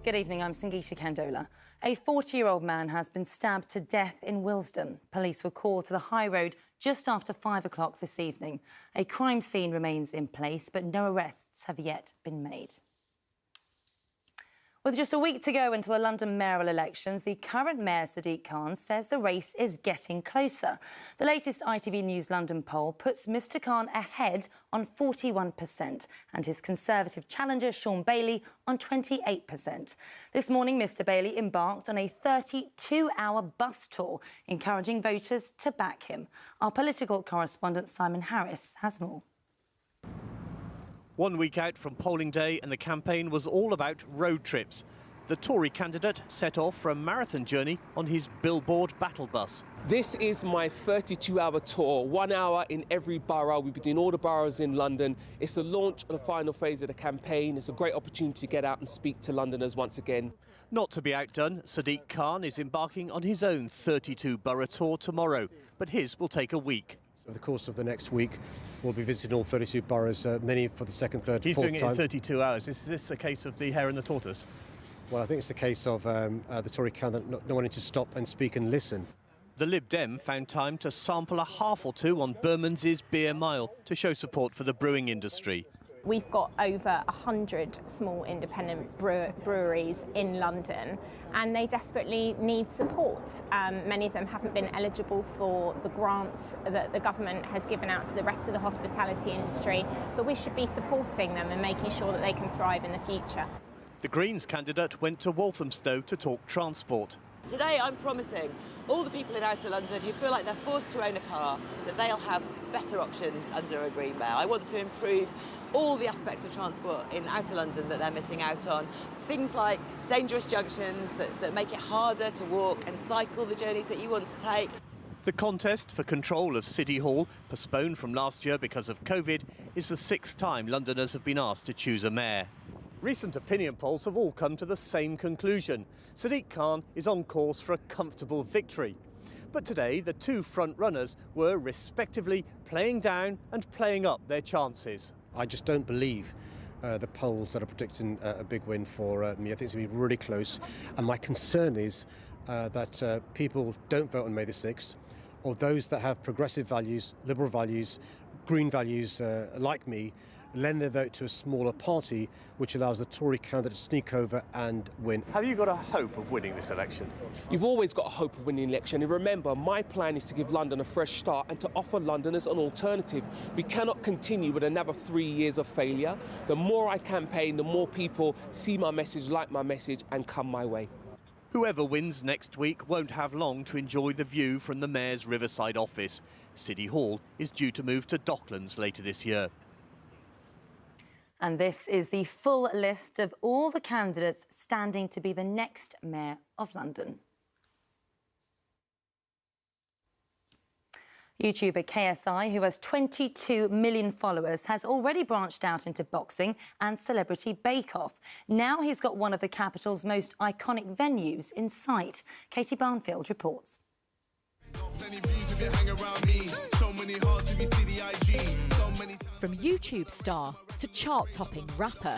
Good evening, I'm Sangeeta, Kandola. A 40-year-old man has been stabbed to death in Williston. Police were called to the high road just after 5 o'clock this evening. A crime scene remains in place, but no arrests have yet been made. With just a week to go until the London mayoral elections, the current mayor, Sadiq Khan, says the race is getting closer. The latest ITV News London poll puts Mr Khan ahead on 41% and his Conservative challenger, Sean Bailey, on 28%. This morning, Mr Bailey embarked on a 32-hour bus tour, encouraging voters to back him. Our political correspondent, Simon Harris, has more. 1 week out from polling day and the campaign was all about road trips. The Tory candidate set off for a marathon journey on his billboard battle bus. This is my 32-hour tour, 1 hour in every borough. We'll be doing all the boroughs in London. It's the launch and the final phase of the campaign. It's a great opportunity to get out and speak to Londoners once again. Not to be outdone, Sadiq Khan is embarking on his own 32-borough tour tomorrow, but his will take a week. Over the course of the next week, we'll be visiting all 32 boroughs, many for the second, third, He's fourth doing it time. in 32 hours. Is this a case of the hare and the tortoise? Well, I think it's the case of the Tory candidate not wanting to stop and speak and listen. The Lib Dem found time to sample a half or two on Bermondsey's Beer Mile to show support for the brewing industry. We've got over 100 small independent breweries in London and they desperately need support. Many of them haven't been eligible for the grants that the government has given out to the rest of the hospitality industry, but we should be supporting them and making sure that they can thrive in the future. The Greens candidate went to Walthamstow to talk transport. Today I'm promising all the people in Outer London who feel like they're forced to own a car that they'll have better options under a Green Mayor. I want to improve all the aspects of transport in Outer London that they're missing out on. Things like dangerous junctions that make it harder to walk and cycle the journeys that you want to take. The contest for control of City Hall, postponed from last year because of COVID, is the 6th time Londoners have been asked to choose a mayor. Recent opinion polls have all come to the same conclusion. Sadiq Khan is on course for a comfortable victory. But today, the two front-runners were respectively playing down and playing up their chances. I just don't believe the polls that are predicting a big win for me. I think it's going to be really close. And my concern is that people don't vote on May the 6th, or those that have progressive values, liberal values, green values like me, lend their vote to a smaller party, which allows the Tory candidate to sneak over and win. Have you got a hope of winning this election? You've always got a hope of winning the election. And remember, my plan is to give London a fresh start and to offer Londoners an alternative. We cannot continue with another 3 years of failure. The more I campaign, the more people see my message, like my message, and come my way. Whoever wins next week won't have long to enjoy the view from the Mayor's Riverside office. City Hall is due to move to Docklands later this year. And this is the full list of all the candidates standing to be the next Mayor of London. YouTuber KSI, who has 22 million followers, has already branched out into boxing and Celebrity Bake Off. Now he's got one of the capital's most iconic venues in sight. Katie Barnfield reports. From YouTube star to chart-topping rapper.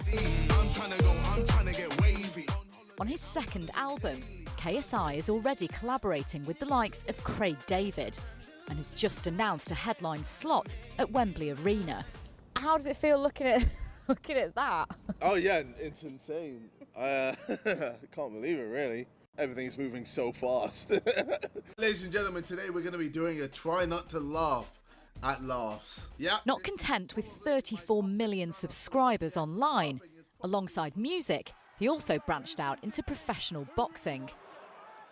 On his second album, KSI is already collaborating with the likes of Craig David and has just announced a headline slot at Wembley Arena. How does it feel looking at that? Oh yeah, it's insane. I can't believe it, really. Everything's moving so fast. Ladies and gentlemen, today we're going to be doing a try not to laugh at laughs. Yeah. Not content with 34 million subscribers online, alongside music, he also branched out into professional boxing.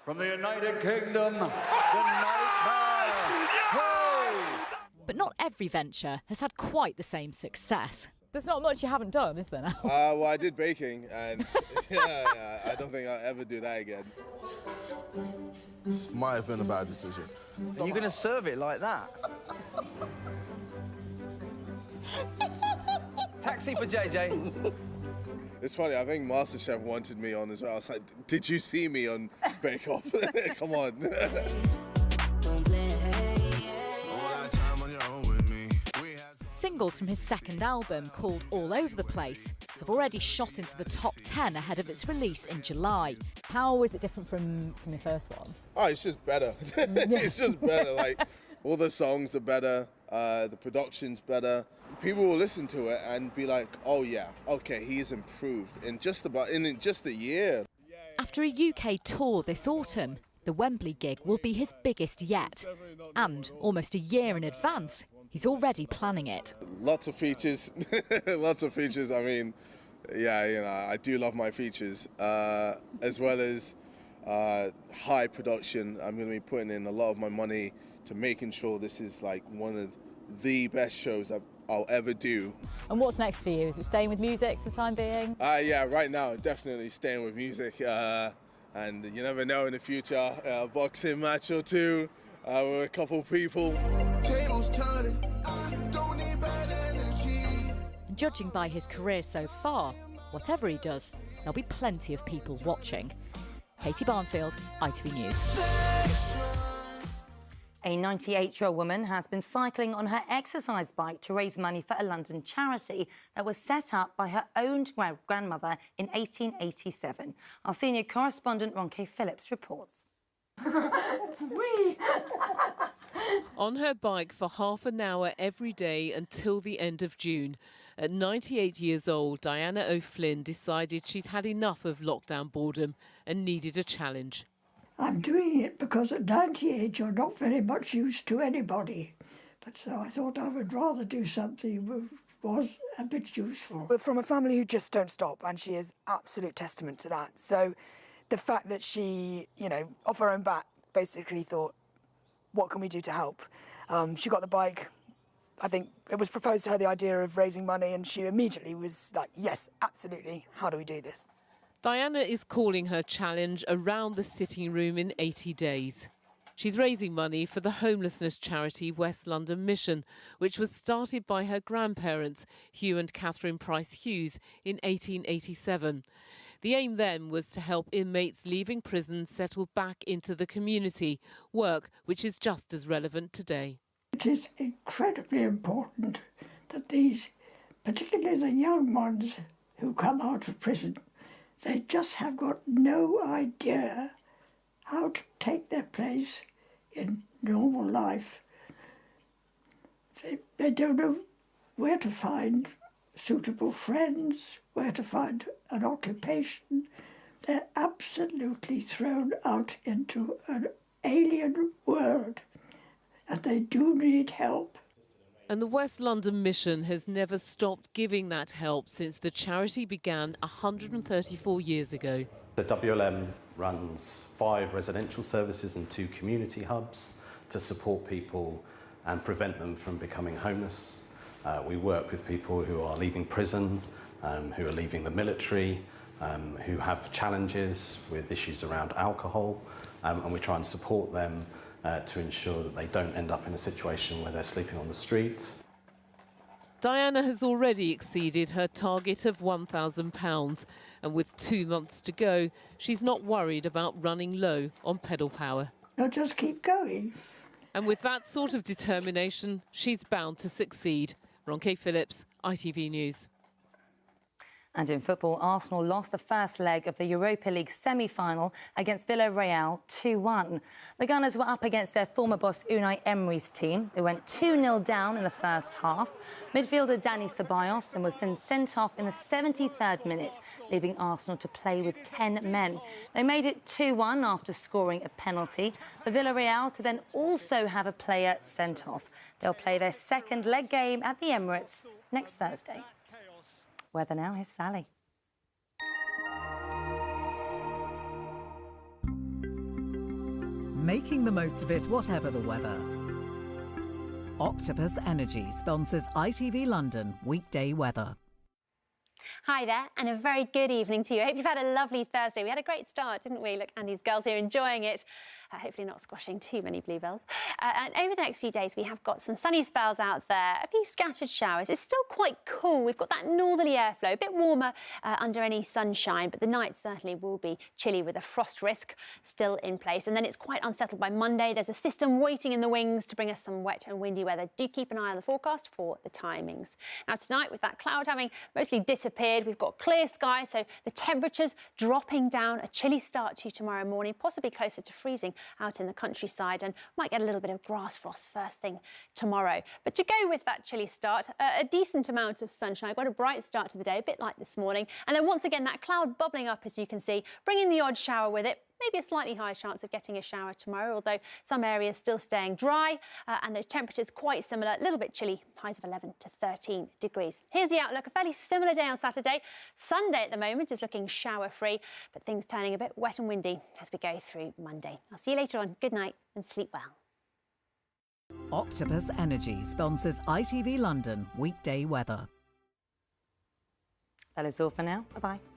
From the United Kingdom, the Nightmare! Hey! But not every venture has had quite the same success. There's not much you haven't done, is there now? Well, I did baking, and yeah, I don't think I'll ever do that again. This might have been a bad decision. Are you going to serve it like that? Taxi for JJ. It's funny, I think MasterChef wanted me on as well. I was like, did you see me on Bake Off? Come on. Singles from his second album, called All Over the Place, have already shot into the top 10 ahead of its release in July. How is it different from your first one? Oh, it's just better. It's just better. Like, all the songs are better, the production's better. People will listen to it and be like, oh yeah, okay, he's improved in just a year. After a UK tour this autumn, the Wembley gig will be his biggest yet. And almost a year in advance, he's already planning it. Lots of features, lots of features. I mean, yeah, you know, I do love my features, as well as high production. I'm going to be putting in a lot of my money to making sure this is like one of the best shows I'll ever do. And what's next for you? Is it staying with music for the time being? Yeah, right now, definitely staying with music. And you never know in the future, a boxing match or two with a couple people. Tables turning, I don't need bad energy. And judging by his career so far, whatever he does, there'll be plenty of people watching. Katie Barnfield, ITV News. A 98-year-old woman has been cycling on her exercise bike to raise money for a London charity that was set up by her own grandmother in 1887. Our senior correspondent Ronke Phillips reports. On her bike for half an hour every day until the end of June. At 98 years old, Diana O'Flynn decided she'd had enough of lockdown boredom and needed a challenge. I'm doing it because at 98 you're not very much use to anybody. But so I thought I would rather do something that was a bit useful. We're from a family who just don't stop, and she is absolute testament to that. So the fact that she, you know, off her own bat, basically thought, what can we do to help? She got the bike. I think it was proposed to her, the idea of raising money, and she immediately was like, yes, absolutely, how do we do this? Diana is calling her challenge Around the Sitting Room in 80 Days. She's raising money for the homelessness charity West London Mission, which was started by her grandparents, Hugh and Catherine Price Hughes, in 1887. The aim then was to help inmates leaving prison settle back into the community, work which is just as relevant today. It is incredibly important that these, particularly the young ones who come out of prison, they just have got no idea how to take their place in normal life. They don't know where to find suitable friends, where to find an occupation. They're absolutely thrown out into an alien world, and they do need help. And the West London Mission has never stopped giving that help since the charity began 134 years ago. The WLM runs 5 residential services and 2 community hubs to support people and prevent them from becoming homeless. We work with people who are leaving prison, who are leaving the military, who have challenges with issues around alcohol, and we try and support them to ensure that they don't end up in a situation where they're sleeping on the streets. Diana has already exceeded her target of £1,000, and with 2 months to go, she's not worried about running low on pedal power. I'll just keep going. And with that sort of determination, she's bound to succeed. Ronke Phillips, ITV News. And in football, Arsenal lost the first leg of the Europa League semi-final against Villarreal 2-1. The Gunners were up against their former boss Unai Emery's team. They went 2-0 down in the first half. Midfielder Dani Ceballos was then sent off in the 73rd minute, leaving Arsenal to play with 10 men. They made it 2-1 after scoring a penalty. For Villarreal to then also have a player sent off. They'll play their second leg game at the Emirates next Thursday. Weather now, here's Sally. Making the most of it, whatever the weather. Octopus Energy sponsors ITV London weekday weather. Hi there, and a very good evening to you. I hope you've had a lovely Thursday. We had a great start, didn't we? Look, Andy's girls here enjoying it. hopefully not squashing too many bluebells. And over the next few days, we have got some sunny spells out there, a few scattered showers. It's still quite cool. We've got that northerly airflow, a bit warmer under any sunshine, but the night certainly will be chilly with a frost risk still in place. And then it's quite unsettled by Monday. There's a system waiting in the wings to bring us some wet and windy weather. Do keep an eye on the forecast for the timings. Now tonight, with that cloud having mostly disappeared, we've got clear skies, so the temperatures dropping down, a chilly start to tomorrow morning, possibly closer to freezing out in the countryside, and might get a little bit of grass frost first thing tomorrow. But to go with that chilly start, a decent amount of sunshine, quite a bright start to the day, a bit like this morning. And then once again, that cloud bubbling up, as you can see, bringing the odd shower with it. Maybe a slightly higher chance of getting a shower tomorrow, although some areas still staying dry and those temperatures quite similar, a little bit chilly, highs of 11 to 13 degrees. Here's the outlook, a fairly similar day on Saturday. Sunday at the moment is looking shower-free, but things turning a bit wet and windy as we go through Monday. I'll see you later on. Good night and sleep well. Octopus Energy sponsors ITV London weekday weather. That is all for now. Bye-bye.